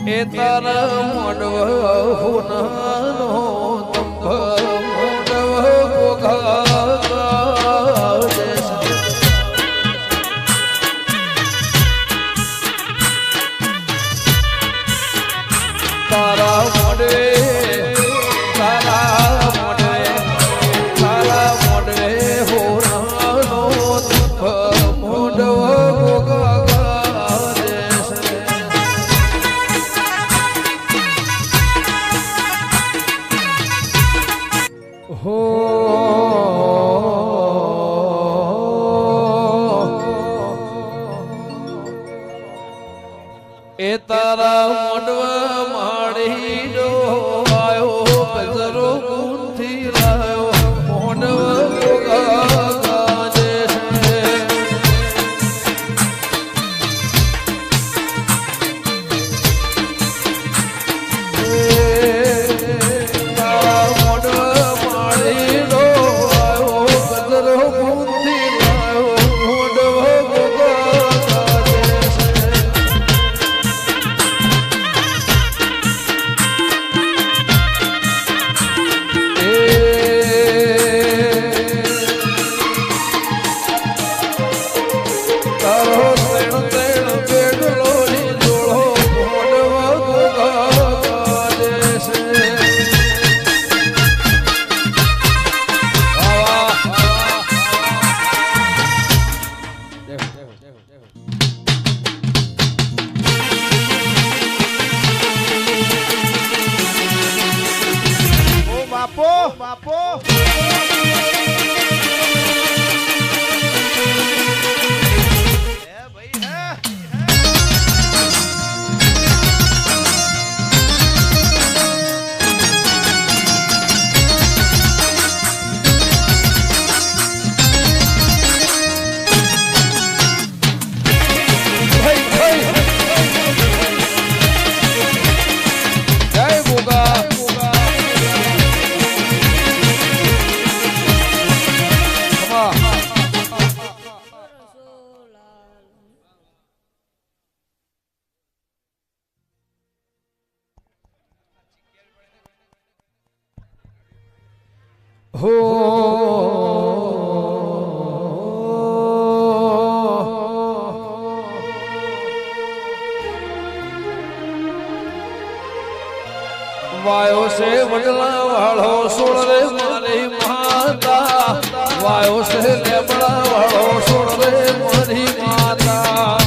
એ તારા મોડવ હોનાનો તંભ મોડવ ગોગા તારા મોડવે હોનાનો તંભ મોડવ ગોગા હો એ તારા મોડવા માડી ડો આયો કજરો ગુંથી લાયો મોડવા ગાજે હો વાયો સે વડલા વાળો સોળ રે મારી માતા વાયો સે લેબડા વાળો સોળ રે મારી માતા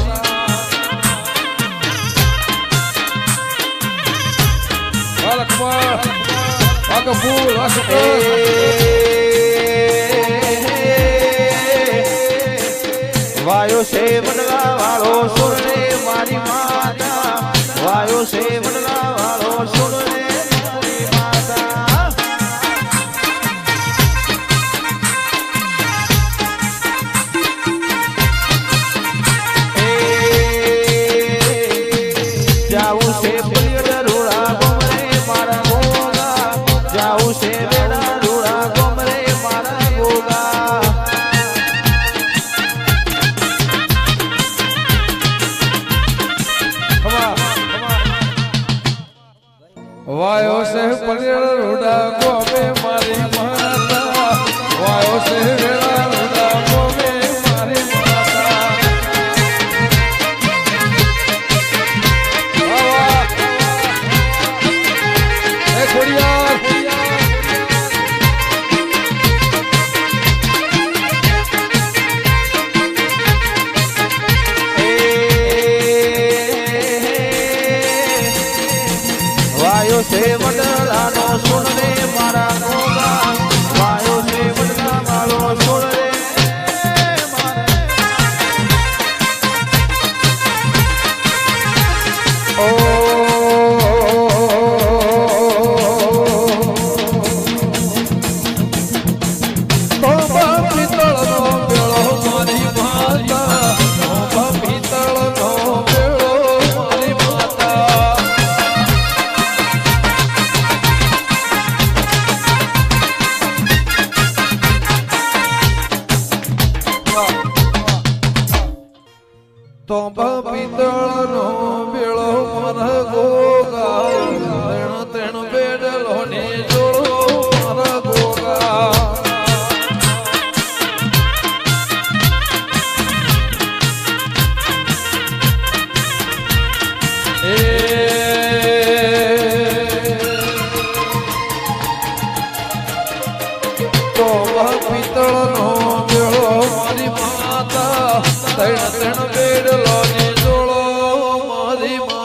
ફૂલ વાયો સે વડલા વાળો સોળ રે મારી માતા વાયો સે વડલા વાળો સોળ રે મારી માતા જાવું છે પલિયડ રોડા ગોમરે મારા ગોગા જાવું છે વેડા રોડા ગોમરે મારા ગોગા વાયો સે પલિયડ રોડા ગોમે મારી માતા વાયો સે વેડા રોડા ગોમે મારી માતા એ ખોડિયાર વાયો સે વડલાનો સોળ રે મારા ગોગા વાયો સે વડલા વાળો સોળ રે ઓ પિત્તળનો બેળો મારી માતા પિત્તળનો બેળો મારી માતા તો પિત્તળનો બેળો મન ગોગા તેણ બેડલો ને જોડો મન ગોગા પિત્તળનો બેળો મારી માતા ત્રણ બેડલો ને જોડો મારી માતા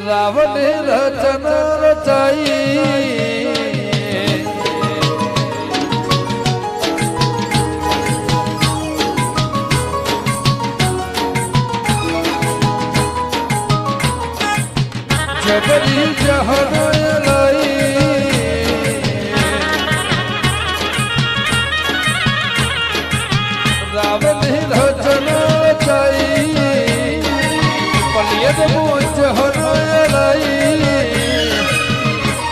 રાવણ રચના રચાઈ જબરી જહન રાવણ રચના રચાઈ પલિયદ મોચ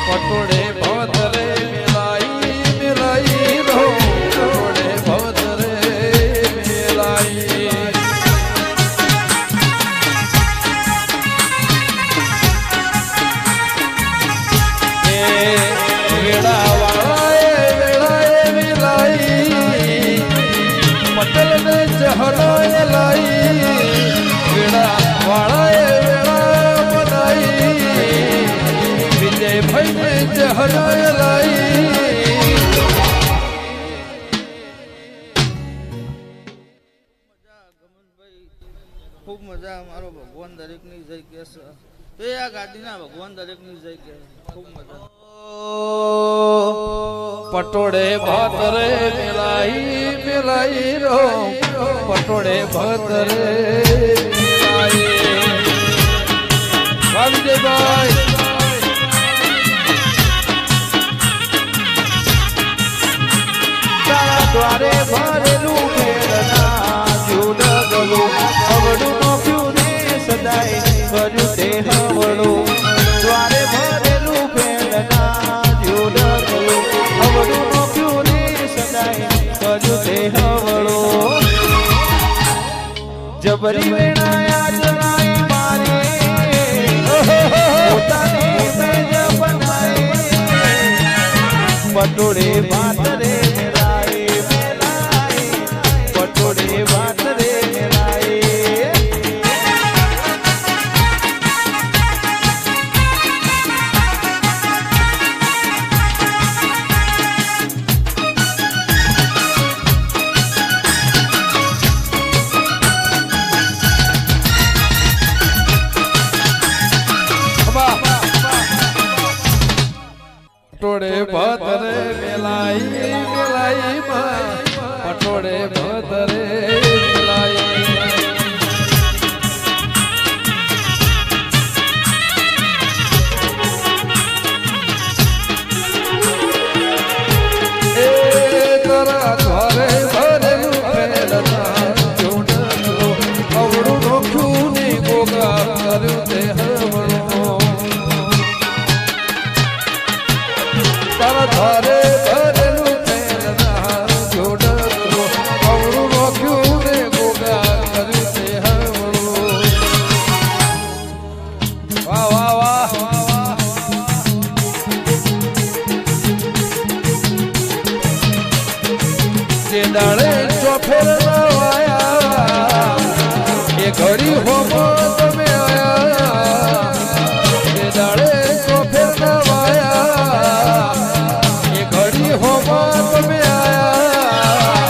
પટોળે ભવતરે મિલાઈ રહો પટોળે ભવતરે મિલાઈ વેળાએ મિલાઈ પટલ ને ચહલાય લાઈ વેળા વાળાએ હરાય લાઈ ખૂબ મજા મારો ભગવાન દરેકની જય કે છે તો આ ગાડીના ભગવાન દરેકની જય કે ખૂબ મજા પટોળે ભાતરે મિલાઈ મિલાઈ રો પટોળે ભાતરે મિલાઈ વાલજીભાઈ તારા દ્વારે ભરેલું ખેડના જુડગલું અવડું નોખ્યું ને સદાય કર્યું તે હવળું દ્વારે ભરેલું ખેડના જુડગલું અવડું નોખ્યું ને સદાય કર્યું તે હવળું જબરી વેણાયા જણાય મારે પોતાની મેજ બનાય પટોળે ભાતરે પટોળે ભાતરે પટોળે ભાતરે મિલાઈ મિલાઈ પટોળે ભાતરે મિલાઈ એ તારા ઘરે ભરેલું ખેડના જોડલું અવળું નોખ્યું ને ગોગા કર્યું તે હવળું તારા ઘરે ભરેલું ખેડના જોડલું અવળું નોખ્યું ને ગોગા કર્યું તે હવળું વાહ વાહ વાહ જે દાડે ચોફેર વાયા એ ઘડી હોમો તમે આયા જે દાડે ચોફેર વાયા એ ઘડી હોમો તમે આયા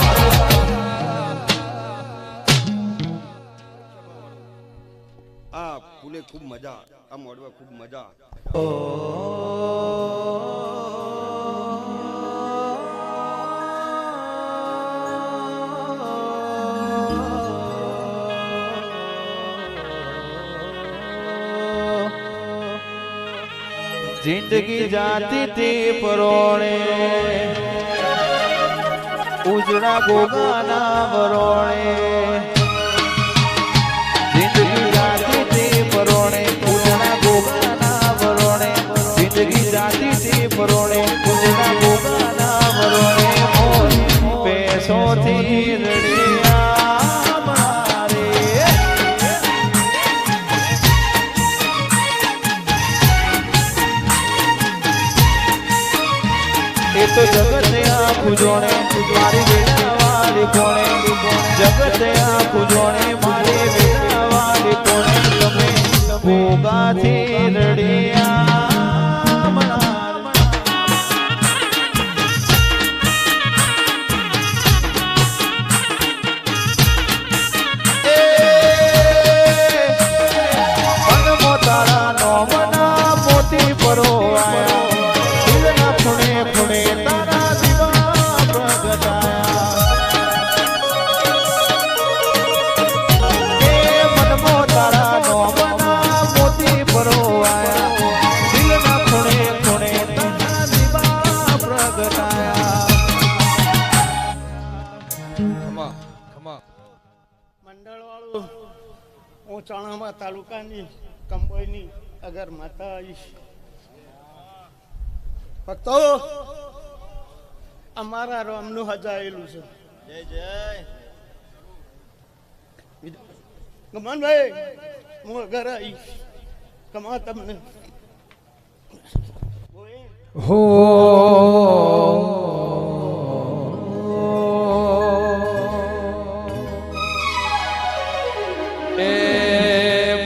આ ફૂલે ખૂબ મજા આ મોડવા ખૂબ મજા જિંદગી જાતી તે પરોણે ઉજળા ગોગાના વરોણે જિંદગી જાતી તે પરોણે ઉજળા ગોગાના વરોણે જિંદગી જાતી તે પરોણે ઉજળા ગોગાના વરોણે મોર પેસોથી રડિયા મારે એ તો જગત આખું જોણે મારી વેળા વાળી કોણે જગત આખું જોણે મારી વેળા વાળી કોણે તમે ભોગાથી રડિયા મનાર મનમો તારા નો મના મોતી પરો આયા દિલના ખૂણે ખૂણે તારા દીવા પ્રગટાયા એ મનમો તારા નો મના મોતી પરો આયા દિલના ખૂણે ખૂણે તારા દીવા પ્રગટાયા ખમા ખમા મંડળ વાળું હું ચાણામાં તાલુકાની કંબોઈની અગર માતા આવીશ ભક્તો અમારા રામનું હજાયેલું છે જય જય ગમનભાઈ હું અગર આવીશ કમા તમને હો એ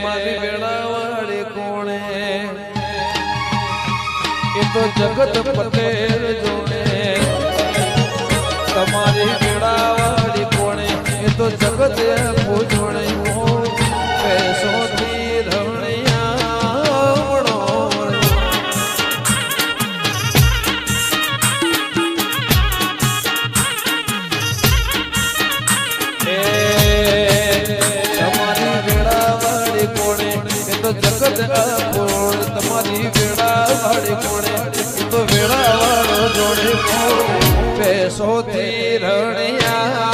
મારી વેળાવાળી કોણે એ તો જગત પટેલ જોડે તમારી વેળાવાળી કોણે એ તો જગત પૂજોણે અપૂર્ણ તમારી વેળા વાળી કોણે તો વેળા વાળો જોડે પેસોથી રણિયા